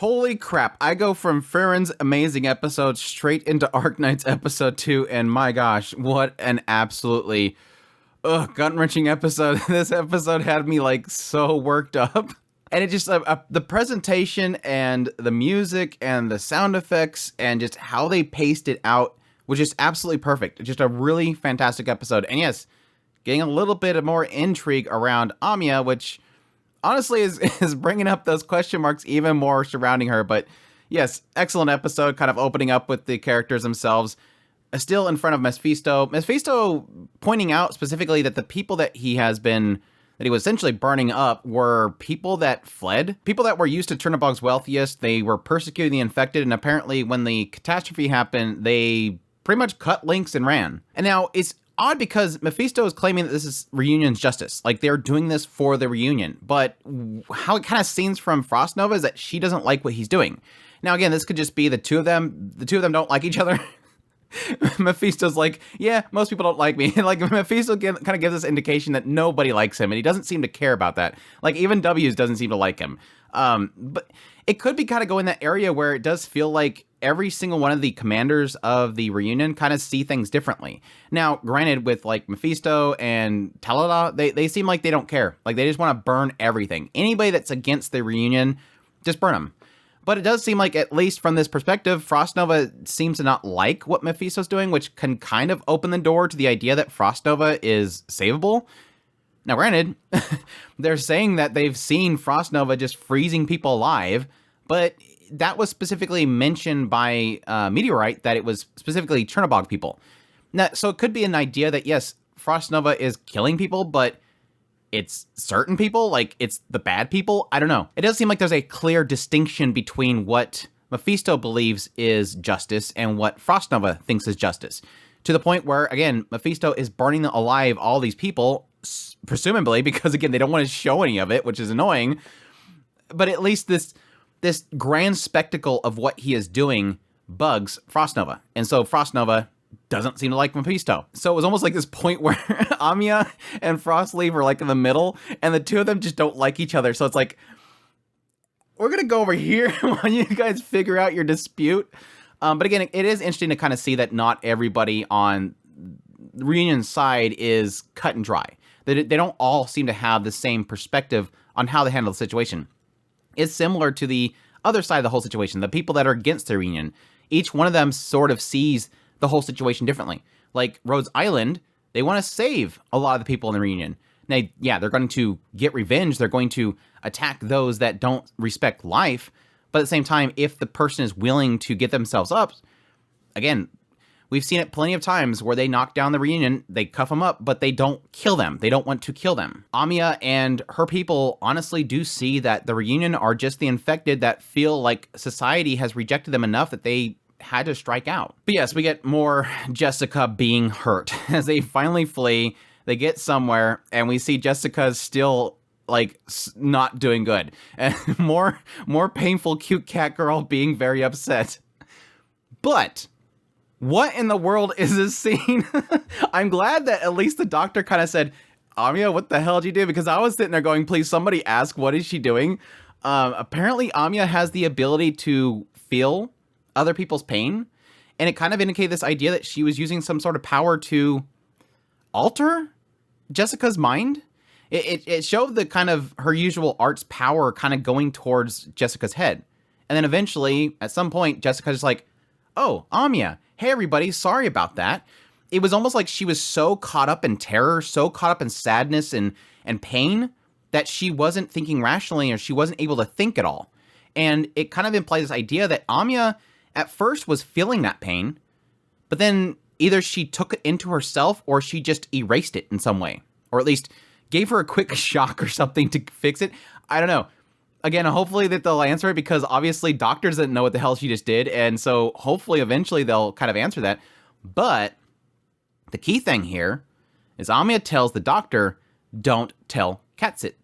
Holy crap, I go from Farron's amazing episode straight into Arknights episode 2, and my gosh, what an absolutely gut-wrenching episode. This episode had me like so worked up. And it just, the presentation and the music and the sound effects and just how they paced it out was just absolutely perfect. Just a really fantastic episode. And yes, getting a little bit of more intrigue around Amiya, which honestly is bringing up those question marks even more surrounding her. But yes, excellent episode, kind of opening up with the characters themselves. Still in front of Mefisto. Mefisto pointing out specifically that the people that he was essentially burning up were people that fled. People that were used to Chernobog's wealthiest. They were persecuting the infected, and apparently when the catastrophe happened, they pretty much cut links and ran. And now it's odd because Mefisto is claiming that this is Reunion's justice. Like, they're doing this for the Reunion. But how it kind of seems from Frost Nova is that she doesn't like what he's doing. Now, again, this could just be the two of them. The two of them don't like each other. Mephisto's like, yeah, most people don't like me. And like, Mephisto kind of gives this indication that nobody likes him, and he doesn't seem to care about that. Like, even W's doesn't seem to like him. But it could be kind of go in that area where it does feel like every single one of the commanders of the Reunion kind of see things differently. Now, granted, with like Mefisto and Talala, they seem like they don't care. Like, they just want to burn everything. Anybody that's against the Reunion, just burn them. But it does seem like, at least from this perspective, Frost Nova seems to not like what Mephisto's doing, which can kind of open the door to the idea that Frost Nova is savable. Now, granted, they're saying that they've seen Frost Nova just freezing people alive, but that was specifically mentioned by Meteorite, that it was specifically Chernobog people. Now, so it could be an idea that, yes, Frost Nova is killing people, but it's certain people, like it's the bad people. I don't know. It does seem like there's a clear distinction between what Mefisto believes is justice and what Frost Nova thinks is justice. To the point where, again, Mefisto is burning alive all these people, presumably because, again, they don't want to show any of it, which is annoying. But at least this grand spectacle of what he is doing bugs Frost Nova. And so Frost Nova doesn't seem to like Mefisto. So it was almost like this point where Amiya and Frostleaf are like in the middle, and the two of them just don't like each other. So it's like, we're going to go over here while you guys figure out your dispute. But again, it is interesting to kind of see that not everybody on the Reunion's side is cut and dry. They don't all seem to have the same perspective on how they handle the situation. It's similar to the other side of the whole situation, the people that are against the Reunion. Each one of them sort of sees the whole situation differently. Like Rhodes Island, they want to save a lot of the people in the Reunion. Now, yeah, they're going to get revenge. They're going to attack those that don't respect life. But at the same time, if the person is willing to get themselves up, again, we've seen it plenty of times where they knock down the Reunion, they cuff them up, but they don't kill them. They don't want to kill them. Amiya and her people honestly do see that the Reunion are just the infected that feel like society has rejected them enough that they had to strike out. But yes, we get more Jessica being hurt as they finally flee. They get somewhere, and we see Jessica's still like not doing good, and more painful cute cat girl being very upset. But what in the world is this scene? I'm glad that at least the doctor kind of said, Amiya, what the hell did you do? Because I was sitting there going, please somebody ask, what is she doing? Apparently Amiya has the ability to feel other people's pain, and it kind of indicated this idea that she was using some sort of power to alter Jessica's mind. It showed the kind of her usual art's power kind of going towards Jessica's head. And then eventually, at some point, Jessica's just like, oh, Amiya, hey everybody, sorry about that. It was almost like she was so caught up in terror, so caught up in sadness and pain, that she wasn't thinking rationally, or she wasn't able to think at all. And it kind of implies this idea that Amiya at first was feeling that pain, but then either she took it into herself or she just erased it in some way, or at least gave her a quick shock or something to fix it. I don't know. Again, hopefully that they'll answer it, because obviously doctors didn't know what the hell she just did, and so hopefully eventually they'll kind of answer that. But the key thing here is Amiya tells the doctor, don't tell Katsit.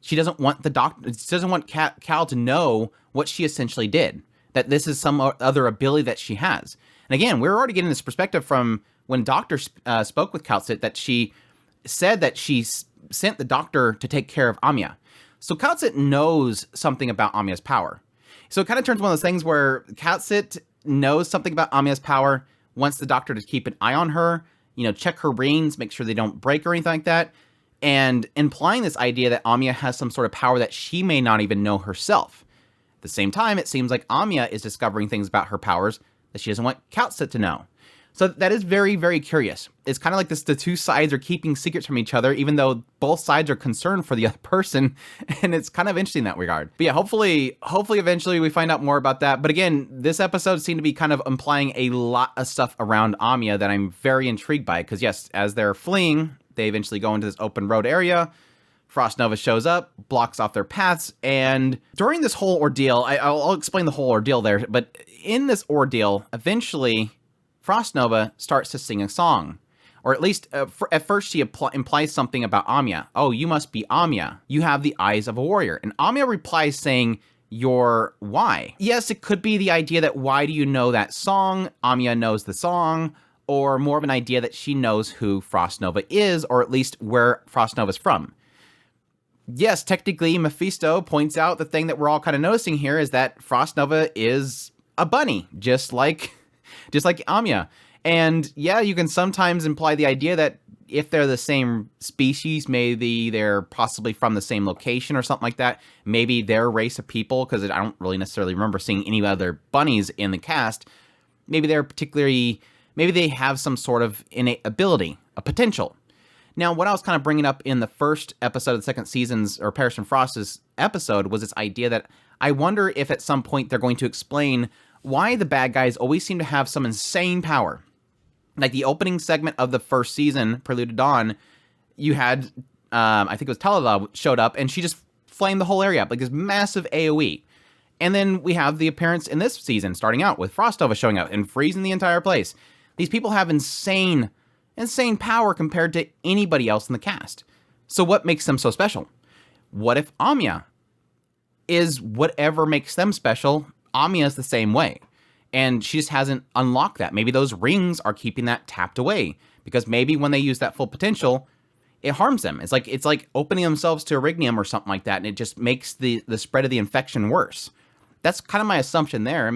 She doesn't want the doctor, she doesn't want Cal to know what she essentially did, that this is some other ability that she has. And again, we're already getting this perspective from when Doctor spoke with Kaltsit, that she said that she sent the doctor to take care of Amiya. So Kaltsit knows something about Amiya's power. So it kind of turns one of those things where Katsuit knows something about Amiya's power, wants the doctor to keep an eye on her, check her rings, make sure they don't break or anything like that, and implying this idea that Amiya has some sort of power that she may not even know herself. At the same time, it seems like Amiya is discovering things about her powers that she doesn't want Katsuit to know. So that is very, very curious. It's kind of like the two sides are keeping secrets from each other, even though both sides are concerned for the other person. And it's kind of interesting in that regard. But yeah, hopefully eventually we find out more about that. But again, this episode seemed to be kind of implying a lot of stuff around Amiya that I'm very intrigued by. Because yes, as they're fleeing, they eventually go into this open road area. Frost Nova shows up, blocks off their paths, and during this whole ordeal, I'll explain the whole ordeal there, but in this ordeal, eventually, Frost Nova starts to sing a song. Or at least, at first she implies something about Amiya. Oh, you must be Amiya. You have the eyes of a warrior. And Amiya replies saying, "You're why?" Yes, it could be the idea that why do you know that song? Amiya knows the song. Or more of an idea that she knows who Frost Nova is, or at least where Frost Nova's from. Yes, technically, Mefisto points out the thing that we're all kind of noticing here is that Frost Nova is a bunny, just like Amiya. And yeah, you can sometimes imply the idea that if they're the same species, maybe they're possibly from the same location or something like that. Maybe their race of people, because I don't really necessarily remember seeing any other bunnies in the cast. Maybe they have some sort of innate ability, a potential. Now, what I was kind of bringing up in the first episode of the second season's, or Paris and Frost's episode, was this idea that I wonder if at some point they're going to explain why the bad guys always seem to have some insane power. Like the opening segment of the first season, Prelude to Dawn, you had, I think it was Talala showed up, and she just flamed the whole area up, like this massive AoE. And then we have the appearance in this season, starting out with Frost Nova showing up and freezing the entire place. These people have insane power compared to anybody else in the cast. So what makes them so special? What if Amiya is whatever makes them special? Amiya is the same way. And she just hasn't unlocked that. Maybe those rings are keeping that tapped away. Because maybe when they use that full potential, it harms them. It's like opening themselves to Erignium or something like that, and it just makes the spread of the infection worse. That's kind of my assumption there.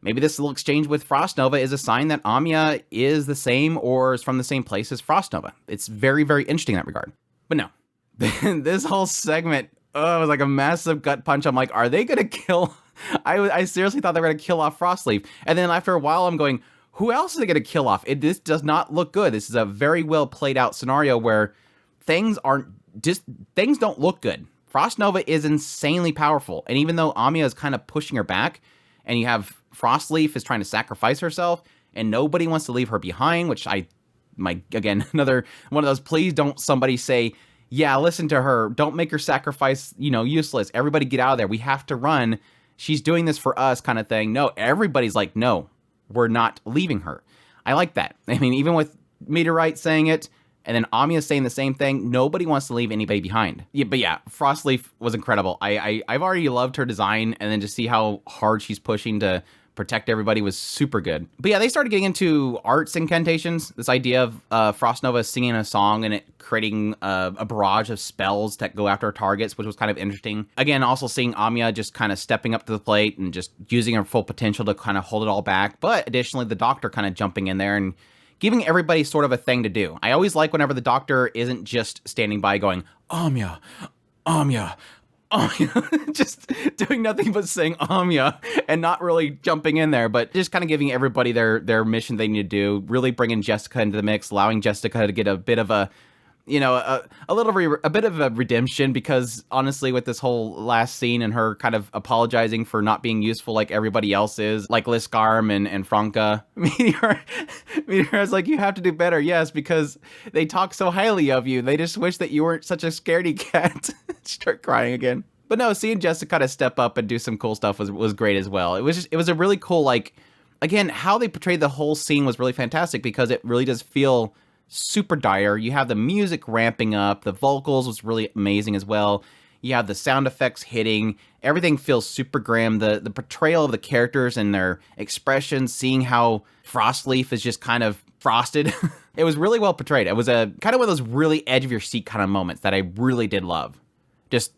Maybe this little exchange with Frost Nova is a sign that Amiya is the same or is from the same place as Frost Nova. It's very, very interesting in that regard. But no, this whole segment, it was like a massive gut punch. I'm like, are they going to kill? I seriously thought they were going to kill off Frostleaf. And then after a while, I'm going, who else are they going to kill off? This does not look good. This is a very well played out scenario where things don't look good. Frost Nova is insanely powerful. And even though Amiya is kind of pushing her back, and you have Frostleaf is trying to sacrifice herself, and nobody wants to leave her behind, which again, another one of those, please don't somebody say, yeah, listen to her. Don't make her sacrifice, useless. Everybody get out of there. We have to run. She's doing this for us kind of thing. No, everybody's like, no, we're not leaving her. I like that. I mean, even with Meteorite saying it, and then Amiya saying the same thing, nobody wants to leave anybody behind. Yeah, but yeah, Frostleaf was incredible. I've already loved her design, and then to see how hard she's pushing to protect everybody was super good. But yeah, they started getting into arts incantations. This idea of Frost Nova singing a song and it creating a barrage of spells that go after targets, which was kind of interesting. Again, also seeing Amiya just kind of stepping up to the plate and just using her full potential to kind of hold it all back. But additionally, the Doctor kind of jumping in there and giving everybody sort of a thing to do. I always like whenever the Doctor isn't just standing by going, Amiya, Amiya, Amiya, just doing nothing but saying Amiya and not really jumping in there, but just kind of giving everybody their mission they need to do, really bringing Jessica into the mix, allowing Jessica to get a bit of a bit of a redemption, because honestly, with this whole last scene and her kind of apologizing for not being useful like everybody else is, like Liskarm and Franca, Meteor's like, you have to do better. Yes, because they talk so highly of you. They just wish that you weren't such a scaredy cat. Start crying again. But no, seeing Jessica kind of step up and do some cool stuff was great as well. It was a really cool, like, again, how they portrayed the whole scene was really fantastic, because it really does feel super dire. You have the music ramping up, the vocals was really amazing as well. You have the sound effects hitting, everything feels super grim. The portrayal of the characters and their expressions, seeing how Frostleaf is just kind of frosted. It was really well portrayed. It was a kind of one of those really edge of your seat kind of moments that I really did love. Just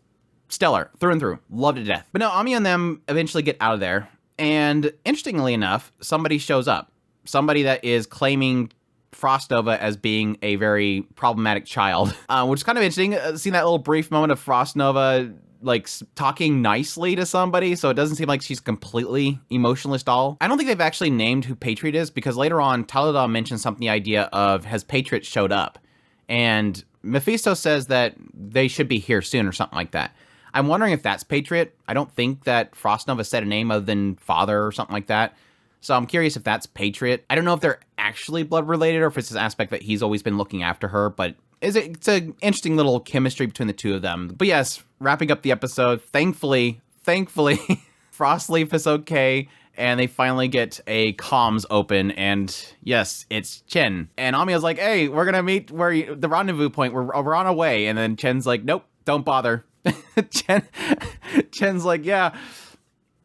stellar, through and through. Loved it to death. But no, Amiya and them eventually get out of there. And interestingly enough, somebody shows up. Somebody that is claiming Frost Nova as being a very problematic child, which is kind of interesting. Seeing that little brief moment of Frost Nova like talking nicely to somebody, so it doesn't seem like she's completely emotionless at all. I don't think they've actually named who Patriot is, because later on, Talada mentions something, the idea of, has Patriot showed up? And Mefisto says that they should be here soon or something like that. I'm wondering if that's Patriot. I don't think that Frost Nova said a name other than father or something like that. So I'm curious if that's Patriot. I don't know if they're actually blood related or if it's this aspect that he's always been looking after her, but it's an interesting little chemistry between the two of them. But yes, wrapping up the episode, thankfully, Frostleaf is okay, and they finally get a comms open, and yes, it's Chen. And Amiya's like, hey, we're gonna meet the rendezvous point, we're on our way, and then Chen's like, nope, don't bother. Chen's like, yeah,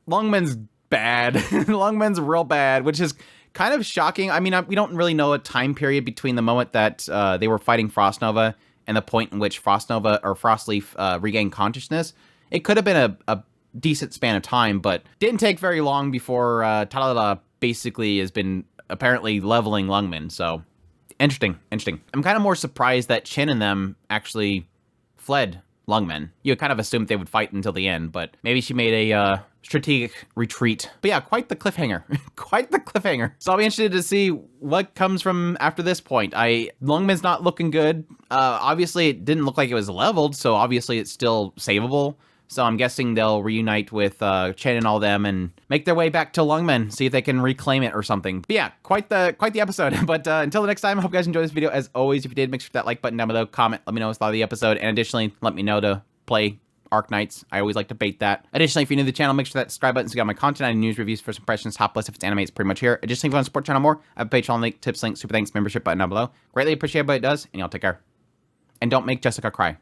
Lungmen's bad. Lungmen's real bad, which is kind of shocking. I mean, we don't really know a time period between the moment that they were fighting Frost Nova and the point in which Frost Nova or Frostleaf regained consciousness. It could have been a decent span of time, but didn't take very long before Talada basically has been apparently leveling Lungmen. So interesting. I'm kind of more surprised that Chen and them actually fled Lungmen. You kind of assumed they would fight until the end, but maybe she made a strategic retreat. But yeah, quite the cliffhanger. Quite the cliffhanger. So I'll be interested to see what comes from after this point. Lungmen's not looking good. Obviously, it didn't look like it was leveled, so obviously it's still savable. So I'm guessing they'll reunite with Chen and all them and make their way back to Lungmen, see if they can reclaim it or something. But yeah, quite the episode. But until the next time, I hope you guys enjoyed this video. As always, if you did, make sure to hit that like button down below, comment, let me know what you thought of the episode, and additionally, let me know to play Arknights. I always like to bait that. Additionally, if you're new to the channel, make sure that subscribe button so you got my content and news reviews, first impressions, top list. If it's anime, it's pretty much here. Additionally, if you want to support the channel more, I have a Patreon link, tips link, super thanks, membership button down below. Greatly appreciate everybody does, and y'all take care. And don't make Jessica cry.